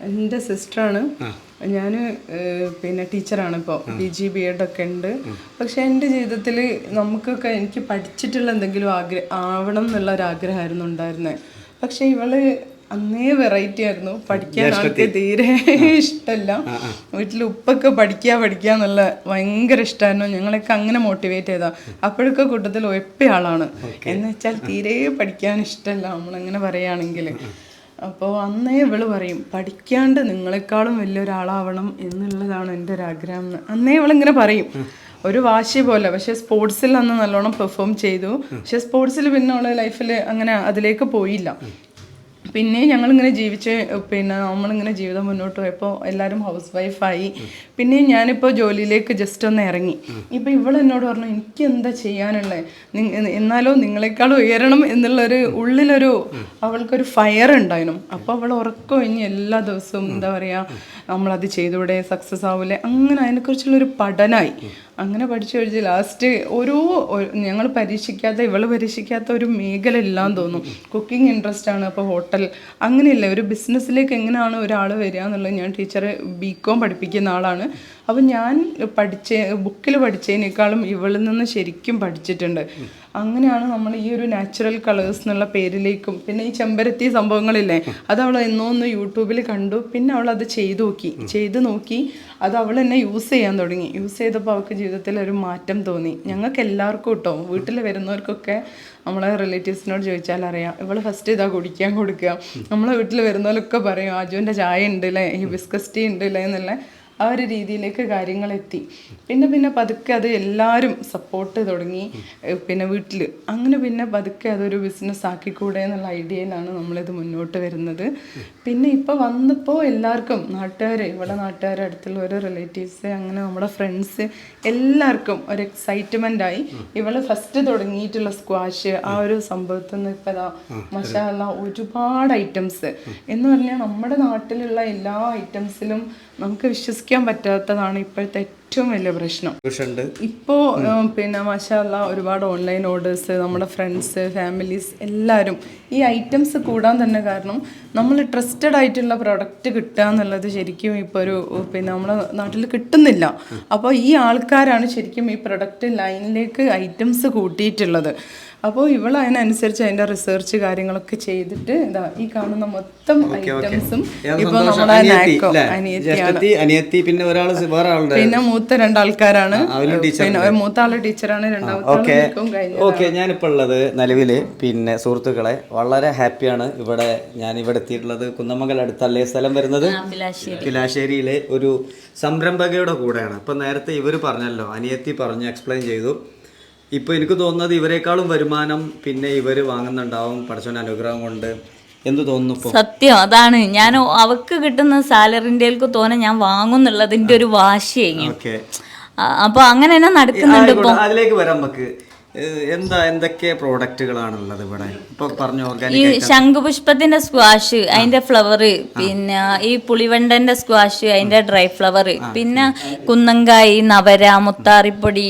എൻ്റെ സിസ്റ്ററാണ്. ഞാൻ പിന്നെ ടീച്ചറാണ്. ഇപ്പോൾ PG B.Ed ഒക്കെ ഉണ്ട്. പക്ഷെ എൻ്റെ ജീവിതത്തിൽ നമുക്കൊക്കെ എനിക്ക് പഠിച്ചിട്ടുള്ള എന്തെങ്കിലും ആവണം എന്നുള്ള ഒരു ആഗ്രഹമായിരുന്നു ഉണ്ടായിരുന്നത്. പക്ഷെ ഇവള് അന്നേ വെറൈറ്റി ആയിരുന്നു. പഠിക്കാൻ ആൾക്ക് തീരെ ഇഷ്ടമല്ല. വീട്ടിൽ ഉപ്പൊക്കെ പഠിക്കുക എന്നുള്ള ഭയങ്കര ഇഷ്ടമായിരുന്നു. ഞങ്ങളൊക്കെ അങ്ങനെ മോട്ടിവേറ്റ് ചെയ്താ. അപ്പോഴൊക്കെ കൂട്ടത്തിൽ ഒപ്പ ആളാണ്. എന്ന് വെച്ചാൽ തീരെ പഠിക്കാൻ ഇഷ്ടമല്ല നമ്മളങ്ങനെ പറയുകയാണെങ്കിൽ. അപ്പോൾ അന്നേ ഇവള് പറയും പഠിക്കാണ്ട് നിങ്ങളെക്കാളും വലിയൊരാളാവണം എന്നുള്ളതാണ് എൻ്റെ ഒരു ആഗ്രഹം എന്ന്. അന്നേ ഇവളിങ്ങനെ പറയും, ഒരു വാശി പോലെ. പക്ഷെ സ്പോർട്സിൽ അന്ന് നല്ലോണം പെർഫോം ചെയ്തു. പക്ഷെ സ്പോർട്സിൽ പിന്നെ അവളെ ലൈഫിൽ അങ്ങനെ അതിലേക്ക് പോയില്ല. പിന്നെ ഞങ്ങളിങ്ങനെ ജീവിച്ച് പിന്നെ നമ്മളിങ്ങനെ ജീവിതം മുന്നോട്ട് പോയപ്പോൾ എല്ലാവരും ഹൗസ് വൈഫായി. പിന്നെ ഞാനിപ്പോൾ ജോലിയിലേക്ക് ജസ്റ്റ് ഒന്ന് ഇറങ്ങി. ഇപ്പം ഇവളെന്നോട് പറഞ്ഞു എനിക്ക് എന്താ ചെയ്യാനുള്ളത്, എന്നാലോ നിങ്ങളെക്കാളും ഉയരണം എന്നുള്ളൊരു ഉള്ളിലൊരു അവൾക്കൊരു ഫയർ ഉണ്ടായിരുന്നു. അപ്പോൾ അവൾ ഉറക്കം കഴിഞ്ഞ് എല്ലാ ദിവസവും എന്താ പറയുക നമ്മളത് ചെയ്തൂടെ, സക്സസ് ആവൂലേ, അങ്ങനെ അതിനെക്കുറിച്ചുള്ളൊരു പഠനമായി. അങ്ങനെ പഠിച്ചു പഠിച്ച് ലാസ്റ്റ് ഞങ്ങൾ ഇവള് പരീക്ഷിക്കാത്ത ഒരു മേഖല ഇല്ലാന്ന് തോന്നും. കുക്കിംഗ് ഇൻട്രസ്റ്റ് ആണ്. അപ്പോൾ ഹോട്ടൽ അങ്ങനെയല്ല, ഒരു ബിസിനസ്സിലേക്ക് എങ്ങനെയാണ് ഒരാൾ വരിക എന്നുള്ളത്. ഞാൻ ടീച്ചർ BCom പഠിപ്പിക്കുന്ന ആളാണ്. അപ്പം ഞാൻ ബുക്കിൽ പഠിച്ചതിനേക്കാളും ഇവളിൽ നിന്ന് ശരിക്കും പഠിച്ചിട്ടുണ്ട്. അങ്ങനെയാണ് നമ്മൾ ഈ ഒരു നാച്ചുറൽ കളേഴ്സ് എന്നുള്ള പേരിലേക്കും, പിന്നെ ഈ ചെമ്പരത്തി സംഭവങ്ങളില്ലേ, അത് അവൾ എന്നൊന്ന് യൂട്യൂബിൽ കണ്ടു. പിന്നെ അവൾ അത് ചെയ്ത് നോക്കി അത് അവൾ എന്നെ യൂസ് ചെയ്യാൻ തുടങ്ങി. യൂസ് ചെയ്തപ്പോൾ അവൾക്ക് ജീവിതത്തിൽ ഒരു മാറ്റം തോന്നി. ഞങ്ങൾക്ക് എല്ലാവർക്കും കേട്ടോ, വീട്ടിൽ വരുന്നവർക്കൊക്കെ നമ്മളെ റിലേറ്റീവ്സിനോട് ചോദിച്ചാൽ അറിയാം, ഇവൾ ഫസ്റ്റ് ഇതാ കുടിക്കാൻ കൊടുക്കുക. നമ്മളെ വീട്ടിൽ വരുന്നവരൊക്കെ പറയും ആജുവിൻ്റെ ചായ ഉണ്ട് അല്ലേ, ഹിബിസ്കസ് ടീ ഉണ്ട് അല്ലേ എന്നുള്ള ആ ഒരു രീതിയിലേക്ക് കാര്യങ്ങളെത്തി. പിന്നെ പതുക്കെ അത് എല്ലാവരും സപ്പോർട്ട് തുടങ്ങി. പിന്നെ വീട്ടിൽ അങ്ങനെ പിന്നെ പതുക്കെ അതൊരു ബിസിനസ് ആക്കിക്കൂടെ എന്നുള്ള ഐഡിയയിലാണ് നമ്മളിത് മുന്നോട്ട് വരുന്നത്. പിന്നെ ഇപ്പോൾ വന്നപ്പോൾ എല്ലാവർക്കും ഇവിടെ നാട്ടുകാർ, അടുത്തുള്ള ഓരോ റിലേറ്റീവ്സ്, അങ്ങനെ നമ്മുടെ ഫ്രണ്ട്സ് എല്ലാവർക്കും ഒരു എക്സൈറ്റ്മെൻ്റ് ആയി. ഇവള് ഫസ്റ്റ് തുടങ്ങിയിട്ടുള്ള സ്ക്വാഷ് ആ ഒരു സംഭവത്തിൽ നിന്ന് ഇപ്പം മാഷാ അല്ലാഹ് ഒരുപാട് ഐറ്റംസ് എന്ന് പറഞ്ഞാൽ നമ്മുടെ നാട്ടിലുള്ള എല്ലാ ഐറ്റംസിലും നമുക്ക് വിശ്വസിക്കാൻ പറ്റാത്തതാണ് ഇപ്പോഴത്തെ ഏറ്റവും വലിയ പ്രശ്നം. ഇപ്പോൾ പിന്നെ മാഷാ അല്ലാഹ് ഒരുപാട് ഓൺലൈൻ ഓർഡേഴ്സ്, നമ്മുടെ ഫ്രണ്ട്സ്, ഫാമിലീസ് എല്ലാവരും ഈ ഐറ്റംസ് കൂടാൻ തന്നെ കാരണം നമ്മൾ ട്രസ്റ്റഡ് ആയിട്ടുള്ള പ്രൊഡക്റ്റ് കിട്ടുക എന്നുള്ളത് ശരിക്കും ഇപ്പോൾ പിന്നെ നമ്മുടെ നാട്ടിൽ കിട്ടുന്നില്ല. അപ്പോൾ ഈ ആൾക്കാരാണ് ശരിക്കും ഈ പ്രൊഡക്റ്റ് ലൈനിലേക്ക് ഐറ്റംസ് കൂട്ടിയിട്ടുള്ളത്. അപ്പോൾ ഇവൾ അതിനനുസരിച്ച് അതിൻ്റെ റിസർച്ച് കാര്യങ്ങളൊക്കെ ചെയ്തിട്ട് ഇതാ ഈ കാണുന്ന മൊത്തം ഐറ്റംസും ഇപ്പോൾ നമ്മുടെ പിന്നെ മൂത്ത 2 ആൾക്കാരാണ്. പിന്നെ മൂത്ത ആള് ടീച്ചറാണ്, രണ്ടാമത്തെ. ഞാനിപ്പോൾ ഉള്ളത് നിലവില് പിന്നെ സുഹൃത്തുക്കളെ വളരെ ഹാപ്പിയാണ്. ഞാൻ ഇവിടെ എത്തിയിട്ടുള്ളത് കുന്നമംഗലം അടുത്തല്ലേ സ്ഥലം വരുന്നത്, പിലാശ്ശേരിയിലെ ഒരു സംരംഭകയുടെ കൂടെയാണ്. ഇപ്പം നേരത്തെ ഇവർ പറഞ്ഞല്ലോ, അനിയത്തി പറഞ്ഞു, എക്സ്പ്ലെയിൻ ചെയ്തു. ഇപ്പോൾ എനിക്ക് തോന്നുന്നത് ഇവരെക്കാളും വരുമാനം പിന്നെ ഇവർ വാങ്ങുന്നുണ്ടാവും പടച്ചോന്റെ അനുഗ്രഹം കൊണ്ട്. എന്ത് തോന്നുന്നു ഇപ്പോൾ? സത്യം അതാണ്. ഞാൻ അവക്ക് കിട്ടുന്ന സാലറിന്റെ തോന്നെ ഞാൻ വാങ്ങുന്നുള്ളതിന്റെ ഒരു വാശിയായി. അപ്പൊ അങ്ങനെ തന്നെ നടക്കുന്നുണ്ട്. ഇപ്പൊ അതിലേക്ക് വരാം നമുക്ക്. എന്തൊക്കെ പ്രോഡക്റ്റുകളാണുള്ളത് ഇവിടെ? ഇപ്പൊ പറഞ്ഞു, ഈ ശംഖുപുഷ്പത്തിന്റെ സ്ക്വാഷ്, അതിന്റെ ഫ്ലവർ, പിന്നെ ഈ പുളിവണ്ടന്റെ സ്ക്വാഷ്, അതിന്റെ ഡ്രൈ ഫ്ലവർ, പിന്നെ കുന്നങ്കായി, നവര, മുത്താറിപ്പൊടി,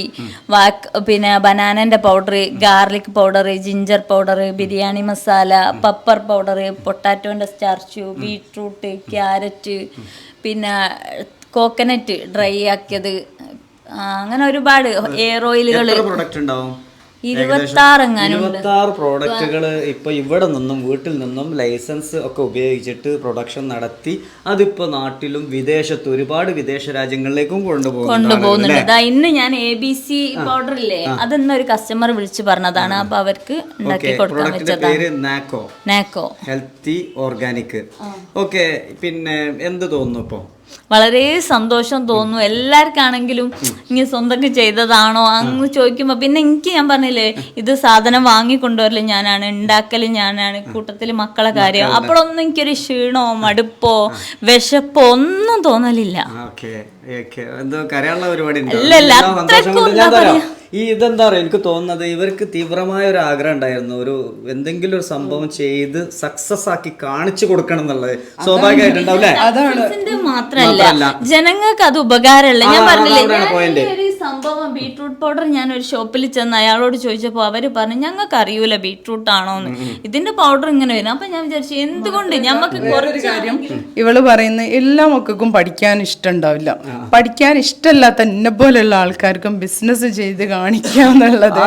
പിന്നെ ബനാനന്റെ powder, garlic powder, ginger powder, biryani masala, pepper powder, പൊട്ടാറ്റോന്റെ സ്റ്റാർച്ച്, ബീട്രൂട്ട്, ക്യാരറ്റ്, പിന്നെ കോക്കനട്ട് ഡ്രൈ ആക്കിയത്, അങ്ങനെ ഒരുപാട് എയർ ഓയിലുകൾ. 26 പ്രോഡക്റ്റുകൾ ഇപ്പൊ ഇവിടെ നിന്നും വീട്ടിൽ നിന്നും ലൈസൻസ് ഒക്കെ ഉപയോഗിച്ചിട്ട് പ്രൊഡക്ഷൻ നടത്തി അതിപ്പോ നാട്ടിലും വിദേശത്ത് ഒരുപാട് വിദേശ രാജ്യങ്ങളിലേക്കും കൊണ്ടുപോകുന്നുണ്ട്. ഇന്ന് ഞാൻ ABC പൗഡർ ഇല്ലേ, അതെന്നൊരു കസ്റ്റമർ വിളിച്ചു പറഞ്ഞതാണ്. അപ്പൊ അവർക്ക് ഉണ്ടാക്കി കൊടുക്കാൻ വെച്ചതാണ്. നാക്കോ ഹെൽത്തി ഓർഗാനിക്. ഓക്കെ, പിന്നെ എന്ത് തോന്നുന്നു ഇപ്പൊ? വളരെ സന്തോഷം തോന്നുന്നു. എല്ലാവർക്കാണെങ്കിലും ഇങ്ങനെ സ്വന്തം ചെയ്തതാണോ അങ്ങ് ചോദിക്കുമ്പോ പിന്നെ ഞാൻ പറഞ്ഞില്ലേ, ഇത് സാധനം വാങ്ങിക്കൊണ്ടുവരല് ഞാനാണ്, ഉണ്ടാക്കല് ഞാനാണ്, കൂട്ടത്തില് മക്കളെ കാര്യം. അപ്പോഴൊന്നും എനിക്കൊരു ക്ഷീണോ മടുപ്പോ വിശപ്പോ ഒന്നും തോന്നലില്ല. ഇതെന്താ പറയുക, എനിക്ക് തോന്നുന്നത് ഇവർക്ക് തീവ്രമായ ഒരു ആഗ്രഹം ഉണ്ടായിരുന്നു, എന്തെങ്കിലും ഒരു സംഭവം ചെയ്ത് സക്സസ് ആക്കി കാണിച്ചു കൊടുക്കണം എന്നുള്ളത്. സ്വാഭാവികമായിട്ടുണ്ടാവില്ലേ? മാത്രല്ല ജനങ്ങൾക്ക് അത് ഉപകാരമല്ല. ഞാൻ പറഞ്ഞില്ലേ, സംഭവം ബീട്രൂട്ട് പൗഡർ ഞാൻ ഒരു ഷോപ്പിൽ ചെന്ന് അയാളോട് ചോദിച്ചപ്പോൾ അവര് പറഞ്ഞു ഞങ്ങൾക്ക് അറിയൂല ബീട്രൂട്ട് ആണോന്ന്, ഇതിന്റെ പൗഡർ ഇങ്ങനെ വരും. അപ്പൊ ഞാൻ വിചാരിച്ചു എന്തുകൊണ്ട് ഞമ്മക്ക് വേറൊരു കാര്യം ഇവള് പറയുന്ന എല്ലാ മക്കൾക്കും പഠിക്കാൻ ഇഷ്ടമുണ്ടാവില്ല. പഠിക്കാൻ ഇഷ്ടമല്ലാത്ത എന്നെ പോലെയുള്ള ആൾക്കാർക്കും ബിസിനസ് ചെയ്ത് കാണിക്കാന്നുള്ളത്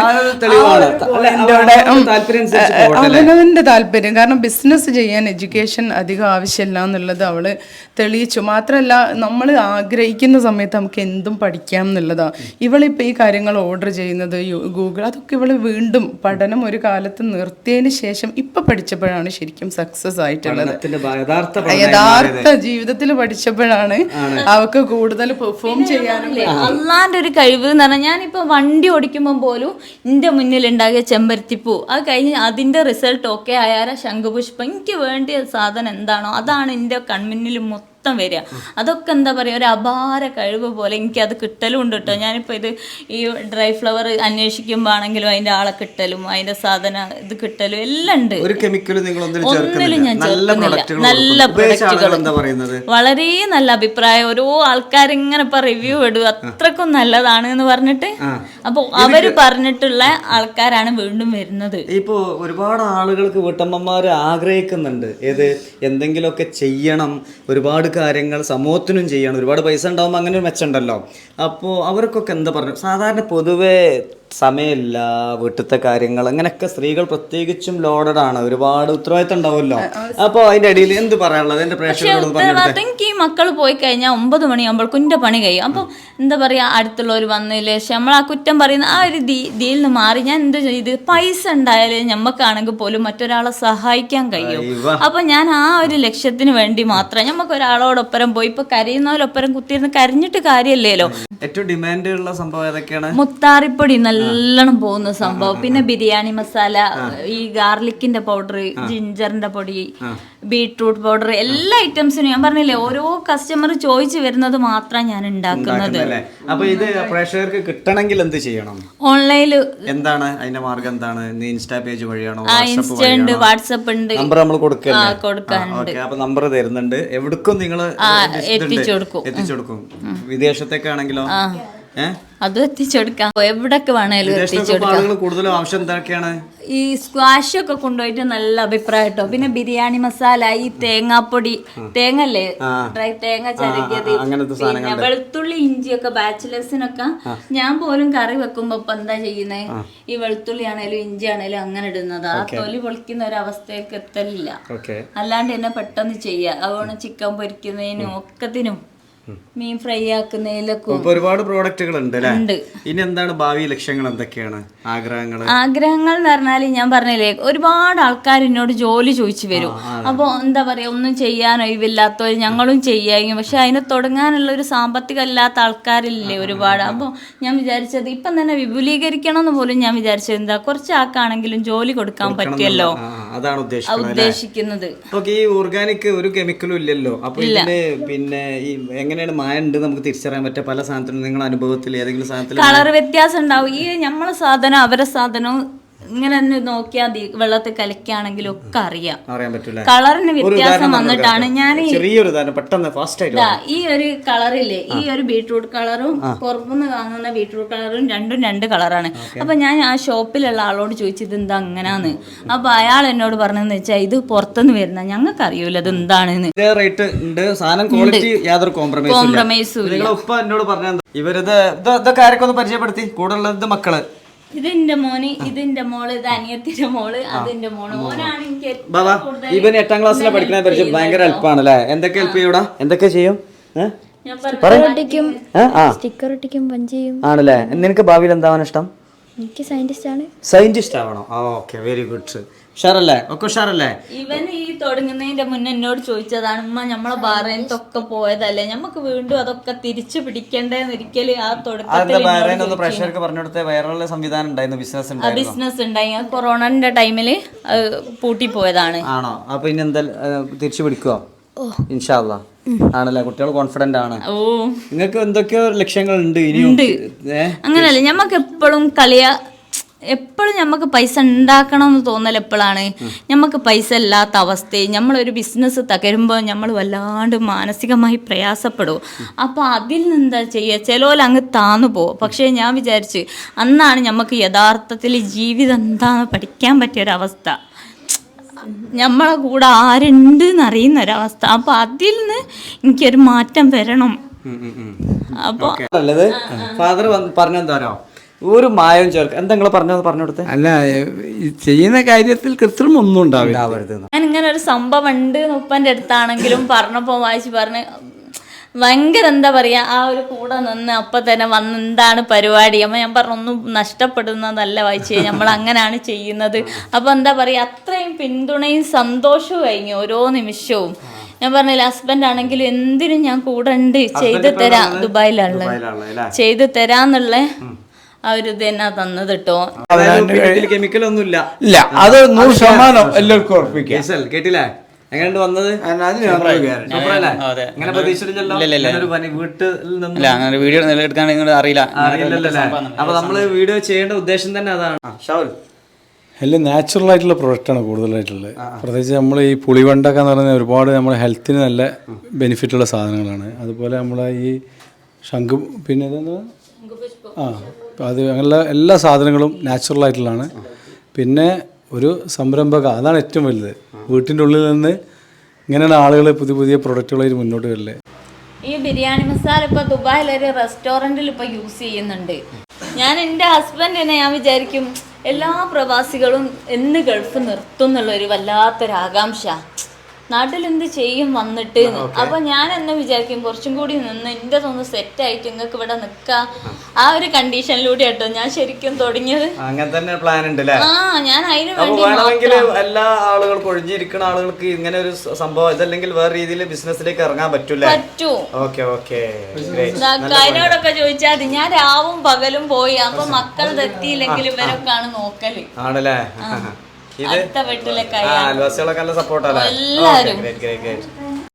അവനവന്റെ താല്പര്യം. കാരണം ബിസിനസ് ചെയ്യാൻ എഡ്യൂക്കേഷൻ അധികം ആവശ്യമില്ല എന്നുള്ളത് അവള് തെളിയിച്ചു. മാത്രമല്ല നമ്മൾ ആഗ്രഹിക്കുന്ന സമയത്ത് നമുക്ക് എന്തും പഠിക്കാം എന്നുള്ളതാണ്. ഇവളിപ്പോൾ ഈ കാര്യങ്ങൾ ഓർഡർ ചെയ്യുന്നത് ഗൂഗിൾ അതൊക്കെ ഇവള് വീണ്ടും പഠനം ഒരു കാലത്ത് നിർത്തിയതിന് ശേഷം ഇപ്പൊ പഠിച്ചപ്പോഴാണ് ശരിക്കും സക്സസ് ആയിട്ടുള്ളത്. യഥാർത്ഥ ജീവിതത്തിൽ പഠിച്ചപ്പോഴാണ് അവക്ക് കൂടുതൽ പെർഫോം ചെയ്യാനും. അള്ളാന്റെ ഒരു കഴിവ് എന്ന് പറഞ്ഞാൽ ഞാനിപ്പോ വണ്ടി ഓടിക്കുമ്പോൾ പോലും എന്റെ മുന്നിൽ ഉണ്ടാകിയ ചെമ്പരത്തിപ്പൂ അത് കഴിഞ്ഞ് അതിന്റെ റിസൾട്ട് ഒക്കെ ആയാലും ശംഖുപുഷ്പം എനിക്ക് വേണ്ടിയ സാധനം എന്താണോ അതാണ് എന്റെ കൺമുന്നിൽ മൊത്തം വരിക. അതൊക്കെ എന്താ പറയാ ഒരു അപാര കഴിവ് പോലെ എനിക്ക് അത് കിട്ടലും ഉണ്ട് കേട്ടോ. ഞാനിപ്പോ ഇത് ഈ ഡ്രൈ ഫ്ലവർ അന്വേഷിക്കുമ്പോ ആണെങ്കിലും അതിന്റെ ആളെ കിട്ടലും അതിന്റെ സാധനം ഇത് കിട്ടലും എല്ലാം ഉണ്ട്. ഒന്നിലും ഞാൻ ചേർക്കുന്നില്ല. നല്ല പ്രൊഡക്റ്റുകൾ, വളരെ നല്ല അഭിപ്രായം. ഓരോ ആൾക്കാരിങ്ങനെ ഇപ്പൊ റിവ്യൂ ഇടും അത്രക്കും നല്ലതാണ് എന്ന് പറഞ്ഞിട്ട്. അപ്പൊ അവര് പറഞ്ഞിട്ടുള്ള ആൾക്കാരാണ് വീണ്ടും വരുന്നത്. ഇപ്പോ ഒരുപാട് ആളുകൾക്ക് വീട്ടമ്മമാര് ആഗ്രഹിക്കുന്നുണ്ട് എന്തെങ്കിലുമൊക്കെ ചെയ്യണം, ഒരുപാട് കാര്യങ്ങൾ സമൂഹത്തിനും ചെയ്യണം, ഒരുപാട് പൈസ ഉണ്ടാവുമ്പോൾ അങ്ങനെ ഒരു മെച്ചമുണ്ടല്ലോ. അപ്പോൾ അവർക്കൊക്കെ എന്താ പറഞ്ഞു, സാധാരണ പൊതുവേ സമയമില്ല, വീട്ടിലത്തെ കാര്യങ്ങൾ അങ്ങനെയൊക്കെ സ്ത്രീകൾ പ്രത്യേകിച്ചും ലോഡഡ് ആണ്, ഒരുപാട് ഉത്തരവാദിത്തം ഉണ്ടാവുമല്ലോ. അപ്പോൾ അതിന്റെ ഇടയിൽ എന്ത് പറയാനുള്ളത് എന്റെ പ്രേക്ഷകരോട്? എനിക്ക് ഈ മക്കൾ പോയി കഴിഞ്ഞാൽ 9 മണിയാകുമ്പോൾ കുന്റെ പണി കഴിയും. അപ്പോൾ എന്താ പറയാ അടുത്തുള്ളവർ വന്നതില് നമ്മൾ ആ കുറ്റം പറയുന്ന ആ ഒരു ഇതിൽ നിന്ന് മാറി ഞാൻ എന്ത് ചെയ്ത് പൈസ ഉണ്ടായാലേ ഞമ്മക്കാണെങ്കിൽ പോലും മറ്റൊരാളെ സഹായിക്കാൻ കഴിയും. അപ്പൊ ഞാൻ ആ ഒരു ലക്ഷ്യത്തിന് വേണ്ടി മാത്രം ഞമ്മക്ക് ഒരാളോടൊപ്പരം പോയി ഇപ്പൊ കരയുന്നവരൊപ്പരം കുത്തിയിരുന്ന് കരഞ്ഞിട്ട് കാര്യമല്ലേലോ. ഏറ്റവും ഡിമാൻഡ് ഉള്ള സംഭവം ഏതൊക്കെയാണ്? മുത്താറിപ്പൊടി നല്ലോണം പോകുന്ന സംഭവം, പിന്നെ ബിരിയാണി മസാല, ഈ ഗാർലിക്കിന്റെ പൗഡർ, ജിഞ്ചറിന്റെ പൊടി, ബീട്രൂട്ട് പൗഡർ, എല്ലാ ഐറ്റംസിനും ഞാൻ പറഞ്ഞില്ലേ ഓരോ കസ്റ്റമർ ചോദിച്ചു വരുന്നത് മാത്രം ഞാൻ ഉണ്ടാക്കുന്നത്. അപ്പൊ ഇത് പ്രേക്ഷകർക്ക് കിട്ടണമെങ്കിൽ എന്ത് ചെയ്യണം? ഓൺലൈനിൽ എന്താണ് അതിന്റെ മാർഗം? എന്താണ്? ഇൻസ്റ്റാ പേജ് വഴിയാണോ? ഇൻസ്റ്റ ഉണ്ട്, വാട്സപ്പ് ഉണ്ട്, നമ്പർ നമ്മൾ കൊടുക്കാനുണ്ട്. അപ്പൊ നമ്പർ തരുന്നുണ്ട്, എവിടേക്കും നിങ്ങൾ എത്തിച്ചു കൊടുക്കും. വിദേശത്തേക്കാണെങ്കിലോ അതും എത്തിച്ചെടുക്കാം, എവിടൊക്കെ വേണേലും എത്തിച്ചെടുക്കാം. കൂടുതലും ആവശ്യം എന്തൊക്കെയാണ്? ഈ സ്ക്വാഷ് ഒക്കെ കൊണ്ടുപോയിട്ട് നല്ല അഭിപ്രായം കേട്ടോ. പിന്നെ ബിരിയാണി മസാല, ഈ തേങ്ങാപ്പൊടി, തേങ്ങല്ലേ ഡ്രൈ തേങ്ങ ചരക്കിയത്, പിന്നെ വെളുത്തുള്ളി ഇഞ്ചിയൊക്കെ ബാച്ചിലേഴ്സിനൊക്കെ ഞാൻ പോലും കറി വെക്കുമ്പോ ഇപ്പൊ എന്താ ചെയ്യുന്നേ, ഈ വെളുത്തുള്ളി ആണേലും ഇഞ്ചി ആണേലും അങ്ങനെ ഇടുന്നത്. ആ തൊലി പൊളിക്കുന്ന ഒരു അവസ്ഥയൊക്കെ എത്തലില്ല. അല്ലാണ്ട് തന്നെ പെട്ടെന്ന് ചെയ്യാം. അതുകൊണ്ട് ചിക്കൻ പൊരിക്കുന്നതിനും ഒക്കത്തിനും മീൻ ഫ്രൈ ആക്കുന്നതിലൊക്കെ ഒരുപാട് പ്രോഡക്റ്റുകൾ ഉണ്ട്. ഇനി എന്താണ് ഭാവി ലക്ഷ്യങ്ങൾ? എന്തൊക്കെയാണ് ആഗ്രഹങ്ങൾ? ആഗ്രഹങ്ങൾ എന്ന് പറഞ്ഞാല് ഞാൻ പറഞ്ഞില്ലേ ഒരുപാട് ആൾക്കാർ എന്നോട് ജോലി ചോദിച്ചു വരും. അപ്പൊ എന്താ പറയാ ഒന്നും ചെയ്യാൻ ഒഴിവില്ലാത്തവർ ഞങ്ങളും ചെയ്യാമെങ്കിൽ, പക്ഷെ അതിന് തുടങ്ങാനുള്ള ഒരു സാമ്പത്തികം ഇല്ലാത്ത ആൾക്കാരില്ലേ ഒരുപാട്. അപ്പൊ ഞാൻ വിചാരിച്ചത് ഇപ്പം തന്നെ വിപുലീകരിക്കണം എന്ന് പോലും ഞാൻ വിചാരിച്ചത് എന്താ കുറച്ച് ആൾക്കാണെങ്കിലും ജോലി കൊടുക്കാൻ പറ്റിയല്ലോ, അതാണ് ഉദ്ദേശിക്കുന്നത്. ഈ ഓർഗാനിക് ഒരു കെമിക്കലും ഇല്ലല്ലോ. അപ്പൊ പിന്നെ എങ്ങനെയാണ് മായ ഉണ്ട് നമുക്ക് തിരിച്ചറിയാൻ പറ്റുക? പല സാധനത്തിനും നിങ്ങൾ അനുഭവത്തിൽ ഏതെങ്കിലും സാധനത്തിൽ കളർ വ്യത്യാസം ഉണ്ടാവും. ഈ നമ്മളെ സാധനം അവരെ സാധനവും ഇങ്ങനെ നോക്കിയാൽ വെള്ളത്തിൽ കലക്കുകയാണെങ്കിലും ഒക്കെ അറിയാൻ പറ്റില്ല. കളറിന് വ്യത്യാസം വന്നിട്ടാണ് ഞാൻ ഈ ഒരു കളറില്ലേ, ഈ ഒരു ബീട്രൂട്ട് കളറും പുറത്തുനിന്ന് കാണുന്ന ബീട്രൂട്ട് കളറും രണ്ടും 2 കളറാണ്. അപ്പൊ ഞാൻ ആ ഷോപ്പിലുള്ള ആളോട് ചോദിച്ചത് എന്താ അങ്ങനാന്ന്. അപ്പൊ അയാൾ എന്നോട് പറഞ്ഞെന്ന് വെച്ചാൽ ഇത് പുറത്തുനിന്ന് വരുന്ന ഞങ്ങൾക്ക് അറിയൂല ഇത് എന്താണെന്ന്. കോംപ്രമൈസും പരിചയപ്പെടുത്തി കൂടുതൽ മക്കള്. ഇതെന്റെ മോന്, ഇതിന്റെ മോള്, ഇത് അനിയത്തിന്റെ മോള്, അതിന്റെ മോള്. മോനാണ് എനിക്ക് ഇവൻ 8ാം ക്ലാസ്സിലാണ് പഠിക്കണ. പരിചയം ഭയങ്കര ഹെൽപ്പാണല്ലേ? എന്തൊക്കെ ഹെൽപ്പ് ചെയ്യൂടാ? എന്തൊക്കെ ചെയ്യും? സ്റ്റിക്കർ ഒട്ടിക്കും, പഞ്ച് ചെയ്യും. ആണല്ലേ? നിനക്ക് ഭാവിയിൽ എന്താവാൻ ഇഷ്ടം? എനിക്ക് സയന്റിസ്റ്റ് ആണ്. സയന്റിസ്റ്റ് ആവണോ? Okay, very good. ഉഷാറല്ലേ? ഒക്കെ ഉഷാറല്ലേ? ഇവൻ ഈ തുടങ്ങുന്നതിന്റെ മുന്നേ എന്നോട് ചോദിച്ചതാണ്, ഉമ്മ നമ്മളെ ബാറേനത്തൊക്കെ പോയതല്ലേ, നമുക്ക് വീണ്ടും അതൊക്കെ തിരിച്ചു പിടിക്കേണ്ടെന്ന് ഒരിക്കലും ആ തുടക്കത്തിൽ പ്രേക്ഷകർക്ക് പറഞ്ഞു കൊടുത്ത വേറെ സംവിധാനം ഉണ്ടായിരുന്നു, ബിസിനസ് ഉണ്ടായി. കൊറോണന്റെ ടൈമില് പൂട്ടി പോയതാണ്. ആണോ? അപ്പൊ ഇനി എന്താ തിരിച്ചു പിടിക്കുവോ? ഇൻഷാ അല്ലാ. ആണല്ലേ? കുട്ടികൾ കോൺഫിഡന്റ് ആണ്. നിങ്ങൾക്ക് എന്തൊക്കെയോ ലക്ഷ്യങ്ങൾ ഉണ്ട് ഇനിയും. അങ്ങനല്ലേ, ഞമ്മക്ക് എപ്പോഴും എപ്പോഴും നമുക്ക് പൈസ ഉണ്ടാക്കണം എന്ന് തോന്നൽ എപ്പോഴാണ് നമുക്ക് പൈസ ഇല്ലാത്ത അവസ്ഥയിൽ നമ്മളൊരു ബിസിനസ് തകരുമ്പോൾ നമ്മൾ വല്ലാണ്ട് മാനസികമായി പ്രയാസപ്പെടും. അപ്പോൾ അതിൽ നിന്നെന്താ ചെയ്യുക, ചിലവർ അങ്ങ് താന്നു പോകും. പക്ഷേ ഞാൻ വിചാരിച്ച് അന്നാണ് നമുക്ക് യഥാർത്ഥത്തിൽ ജീവിതം എന്താണെന്ന് പഠിക്കാൻ പറ്റിയൊരവസ്ഥ, നമ്മളെ കൂടെ ആരുണ്ട് എന്നറിയുന്ന ഒരവസ്ഥ. അപ്പോൾ അതിൽ നിന്ന് എനിക്കൊരു മാറ്റം വരണം. അപ്പോൾ ഫാദർ പറഞ്ഞെന്താരോ ഒരു മായം ചേർക്ക് എന്താ നിങ്ങൾ പറഞ്ഞു കൊടുത്തേ? അല്ല, ഈ ചെയ്യുന്ന കാര്യത്തിൽ കൃത്രിമം ഒന്നും ഉണ്ടാവില്ല. ഞാൻ ഇങ്ങനെ ഒരു സംഭവം ഉണ്ട് ഉപ്പൻ്റെ അടുത്താണെങ്കിലും പറഞ്ഞപ്പോൾ വായിച്ച് പറഞ്ഞ് ഭയങ്കര എന്താ പറയുക, ആ ഒരു കൂടെ നിന്ന് അപ്പം തന്നെ വന്ന് എന്താണ് പരിപാടി. അപ്പം ഞാൻ പറഞ്ഞു ഒന്നും നഷ്ടപ്പെടുന്നതല്ല വായിച്ച്, നമ്മൾ അങ്ങനെയാണ് ചെയ്യുന്നത്. അപ്പോൾ എന്താ പറയുക, അത്രയും പിന്തുണയും സന്തോഷവും കഴിഞ്ഞു ഓരോ നിമിഷവും. ഞാൻ പറഞ്ഞില്ല, ഹസ്ബൻഡ് ആണെങ്കിലും എന്തിനും ഞാൻ കൂടെ ഉണ്ട്, ചെയ്തു തരാം, ദുബായിലുള്ള ചെയ്തു തരാന്നുള്ള ആ ഒരു ഇത് തന്നെ തന്നത് കേട്ടോ. കെമിക്കൽ ഒന്നുമില്ല, ഇല്ല, അത് 100% എല്ലാവർക്കും ഉറപ്പിക്കാം. കേട്ടില്ലേ എങ്ങനെയുണ്ട് വന്നത്? അങ്ങനെ പ്രതീക്ഷിച്ചില്ലല്ലോ. വീട്ടിൽ അങ്ങനെ വീഡിയോ എടുക്കാൻ അറിയില്ല. അപ്പൊ നമ്മള് വീഡിയോ ചെയ്യേണ്ട ഉദ്ദേശം തന്നെ അതാണ്. ഷൗൽ എല്ലാം നാച്ചുറൽ ആയിട്ടുള്ള പ്രൊഡക്റ്റാണ് കൂടുതലായിട്ടുള്ളത്. പ്രത്യേകിച്ച് നമ്മൾ ഈ പുളിവണ്ടൊക്കെ എന്ന് പറയുന്നത് ഒരുപാട് നമ്മുടെ ഹെൽത്തിന് നല്ല ബെനിഫിറ്റുള്ള സാധനങ്ങളാണ്. അതുപോലെ നമ്മളെ ഈ ശംഖ് പിന്നെ ഇതെന്താ അത് അങ്ങനെയുള്ള എല്ലാ സാധനങ്ങളും നാച്ചുറൽ ആയിട്ടുള്ളതാണ്. പിന്നെ ഒരു സംരംഭക, അതാണ് ഏറ്റവും വലുത്. വീട്ടിൻ്റെ ഉള്ളിൽ നിന്ന് ഇങ്ങനെയാണ് ആളുകൾ പുതിയ പുതിയ പ്രൊഡക്റ്റുകളായിട്ട് മുന്നോട്ട് വരില്ലേ. ഈ ബിരിയാണി മസാല ഇപ്പോൾ ദുബായിലൊരു റെസ്റ്റോറൻറ്റിൽ ഇപ്പോൾ യൂസ് ചെയ്യുന്നുണ്ട്. ഞാൻ എൻ്റെ ഹസ്ബൻഡിനെ ഞാൻ വിചാരിക്കും എല്ലാ പ്രവാസികളും എന്ന് ഗൾഫ് നിർത്തും എന്നുള്ളൊരു വല്ലാത്തൊരു ആകാംക്ഷ. നാട്ടിലെന്ത് ചെയ്യും വന്നിട്ട്. അപ്പൊ ഞാൻ എന്നെ വിചാരിക്കും കുറച്ചും കൂടി നിന്ന് എൻ്റെ ഒന്ന് സെറ്റായിട്ട് നിങ്ങൾക്ക് ഇവിടെ നിൽക്കാം, ആ ഒരു കണ്ടീഷനിലൂടെ കേട്ടോ ഞാൻ ശരിക്കും തുടങ്ങിയത്. അങ്ങനെ തന്നെ പ്ലാൻ ഉണ്ട്. ആ ഞാൻ അതിന് വേണമെങ്കിൽ എല്ലാ ആളുകൾക്കും ഒഴിഞ്ഞിരിക്കുന്ന ആളുകൾക്ക് ഇങ്ങനെ ഒരു സംഭവം ഇതല്ലെങ്കിൽ വേറെ രീതിയിൽ ബിസിനസ്സിലേക്ക് ഇറങ്ങാൻ പറ്റൂലേ? പറ്റും. ഓക്കെ അതിനോടൊക്കെ ചോദിച്ചാൽ മതി. ഞാൻ രാവും പകലും പോയി. അപ്പൊ മക്കൾ തെറ്റിയില്ലെങ്കിൽ ഇവരൊക്കെ ആണ് നോക്കല്. ആണല്ലേ? അടുത്ത വീട്ടിലൊക്കെ അയൽവാസികളൊക്കെ നല്ല സപ്പോർട്ടല്ലേ? എല്ലാരും